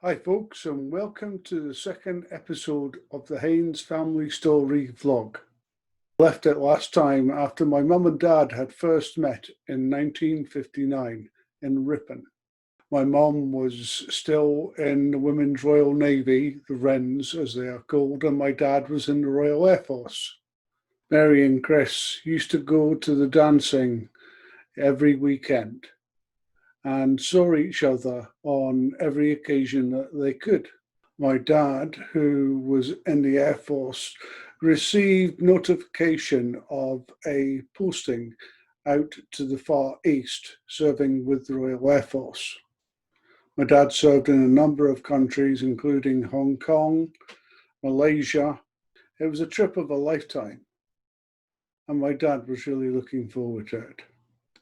Hi folks, and welcome to the second episode of the Haines family story vlog. Left it last time after my mum and dad had first met in 1959 in Ripon. My mum was still in the Women's Royal Navy, the Wrens as they are called, and my dad was in the Royal Air Force. Mary and Chris used to go to the dancing every weekend and saw each other on every occasion that they could. My dad, who was in the Air Force, received notification of a posting out to the Far East, serving with the Royal Air Force. My dad served in a number of countries, including Hong Kong, Malaysia. It was a trip of a lifetime, and my dad was really looking forward to it.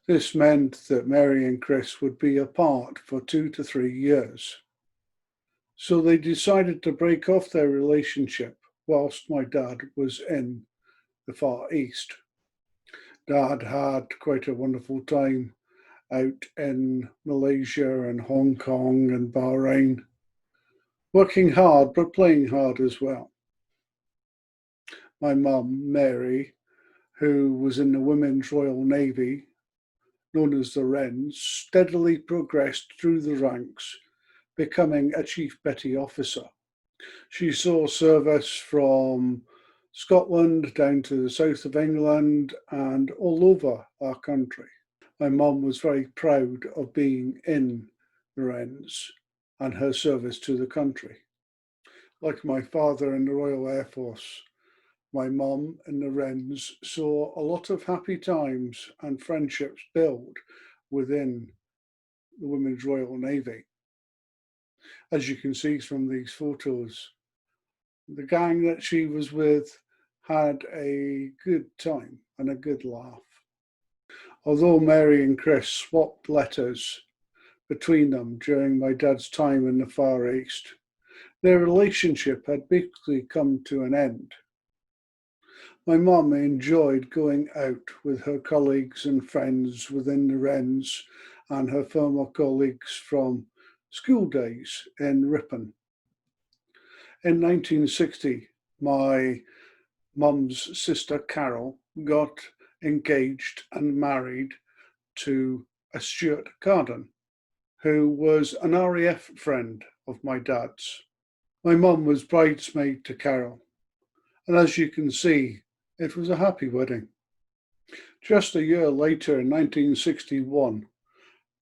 This meant that Mary and Chris would be apart for 2 to 3 years. So they decided to break off their relationship whilst my dad was in the Far East. Dad had quite a wonderful time out in Malaysia and Hong Kong and Bahrain, working hard but playing hard as well. My mum, Mary, who was in the Women's Royal Navy, known as the Wrens, steadily progressed through the ranks, becoming a chief petty officer. She saw service from Scotland down to the south of England and all over our country. My mum was very proud of being in the Wrens and her service to the country. Like my father in the Royal Air Force, my mum in the Wrens saw a lot of happy times and friendships build within the Women's Royal Navy. As you can see from these photos, the gang that she was with had a good time and a good laugh. Although Mary and Chris swapped letters between them during my dad's time in the Far East, their relationship had basically come to an end. My mum enjoyed going out with her colleagues and friends within the Wrens and her former colleagues from school days in Ripon. In 1960, my mum's sister Carol got engaged and married to a Stuart Carden, who was an RAF friend of my dad's. My mum was bridesmaid to Carol, and as you can see, it was a happy wedding. Just a year later, in 1961,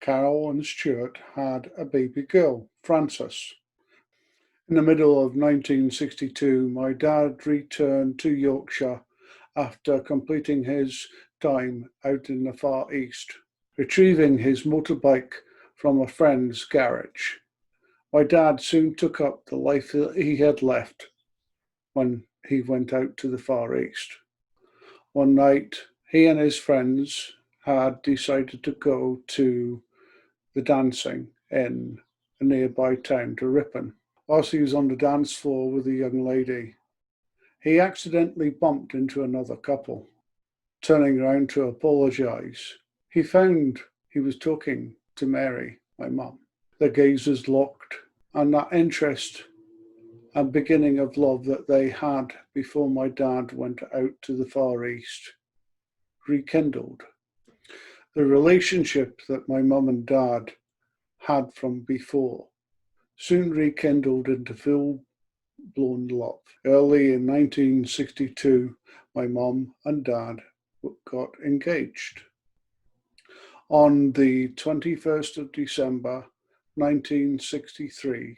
Carol and Stuart had a baby girl, Frances. In the middle of 1962, my dad returned to Yorkshire after completing his time out in the Far East, retrieving his motorbike from a friend's garage. My dad soon took up the life that he had left when he went out to the Far East. One night, he and his friends had decided to go to the dancing in a nearby town to Ripon. Whilst he was on the dance floor with a young lady, he accidentally bumped into another couple. Turning around to apologise, he found he was talking to Mary, my mum. Their gazes locked, and that interest and beginning of love that they had before my dad went out to the Far East rekindled. The relationship that my mum and dad had from before soon rekindled into full-blown love. Early in 1962, my mum and dad got engaged. On the 21st of December 1963,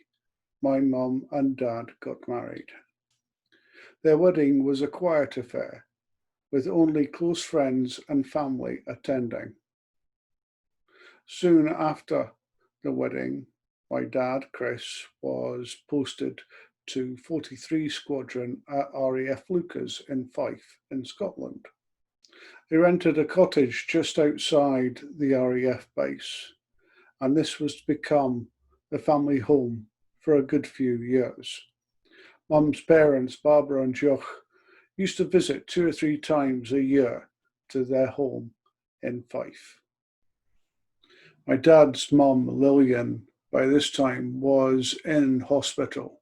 my mum and dad got married. Their wedding was a quiet affair, with only close friends and family attending. Soon after the wedding, my dad, Chris, was posted to 43 Squadron at RAF Lucas in Fife in Scotland. They rented a cottage just outside the RAF base, and this was to become the family home for a good few years. Mum's parents, Barbara and Joch, used to visit 2 or 3 times a year to their home in Fife. My dad's mum, Lillian, by this time, was in hospital.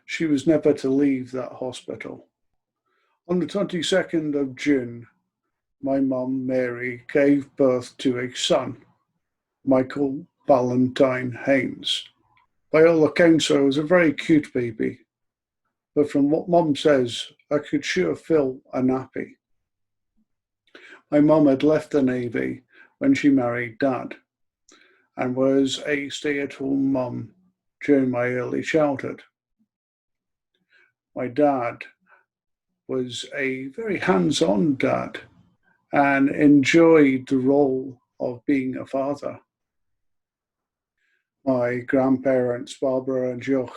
She was never to leave that hospital. On the 22nd of June, my mum, Mary, gave birth to a son, Michael Valentine Haines. By all accounts, I was a very cute baby, but from what mum says, I could sure fill a nappy. My mum had left the Navy when she married Dad and was a stay-at-home mum during my early childhood. My dad was a very hands-on dad and enjoyed the role of being a father. My grandparents, Barbara and Joch,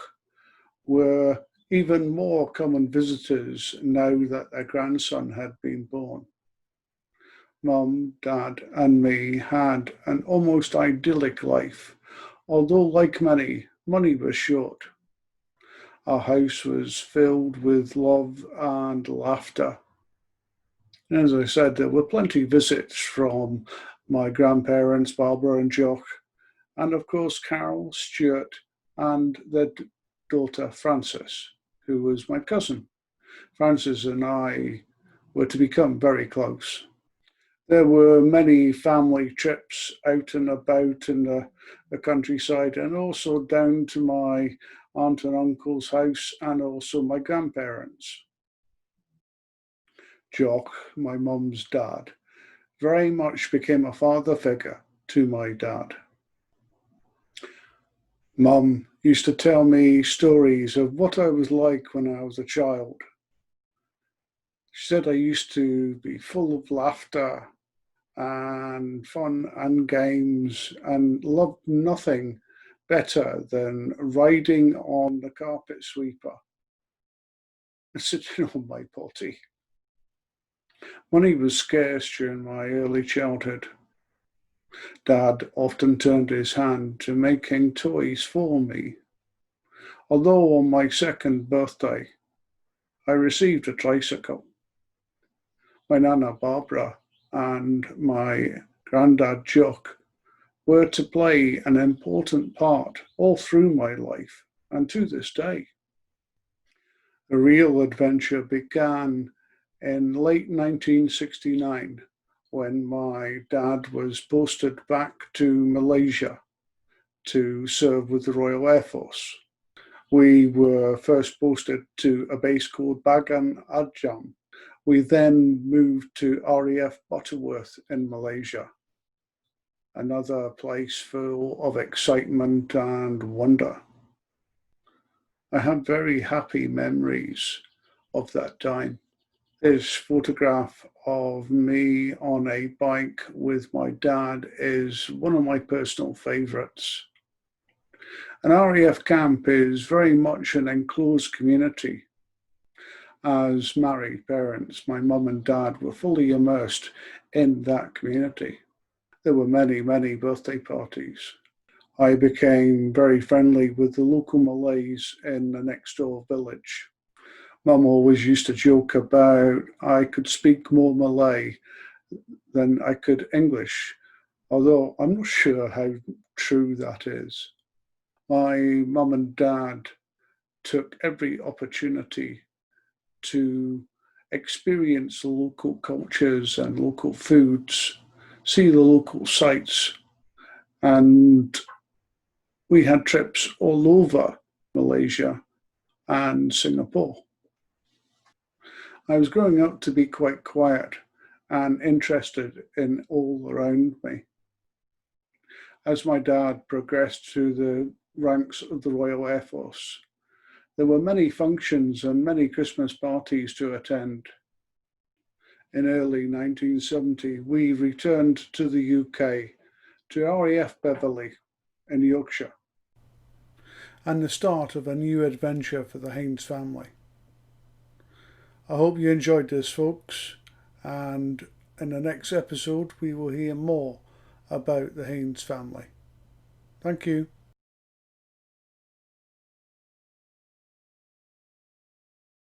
were even more common visitors now that their grandson had been born. Mum, Dad, and me had an almost idyllic life, although, like many, money was short. Our house was filled with love and laughter. And as I said, there were plenty of visits from my grandparents, Barbara and Jock, and of course, Carol, Stuart, and their daughter, Frances, who was my cousin. Frances and I were to become very close. There were many family trips out and about in the countryside, and also down to my aunt and uncle's house, and also my grandparents. Jock, my mum's dad, very much became a father figure to my dad. Mum used to tell me stories of what I was like when I was a child. She said I used to be full of laughter and fun and games and loved nothing better than riding on the carpet sweeper and sitting on my potty. Money was scarce during my early childhood. Dad often turned his hand to making toys for me. Although on my second birthday, I received a tricycle. My Nana Barbara and my Grandad Jock were to play an important part all through my life and to this day. The real adventure began in late 1969 when my dad was posted back to Malaysia to serve with the Royal Air Force. We were first posted to a base called Bagan Ajam. We then moved to RAF Butterworth in Malaysia, another place full of excitement and wonder. I have very happy memories of that time. This photograph of me on a bike with my dad is one of my personal favourites. An RAF camp is very much an enclosed community. As married parents, my mum and dad were fully immersed in that community. There were many, many birthday parties. I became very friendly with the local Malays in the next door village. Mum always used to joke about I could speak more Malay than I could English, although I'm not sure how true that is. My mum and dad took every opportunity to experience the local cultures and local foods, see the local sites, and we had trips all over Malaysia and Singapore. I was growing up to be quite quiet and interested in all around me. As my dad progressed through the ranks of the Royal Air Force, there were many functions and many Christmas parties to attend. In early 1970, we returned to the UK, to RAF Beverley in Yorkshire, and the start of a new adventure for the Haines family. I hope you enjoyed this, folks, and in the next episode we will hear more about the Haines family. Thank you.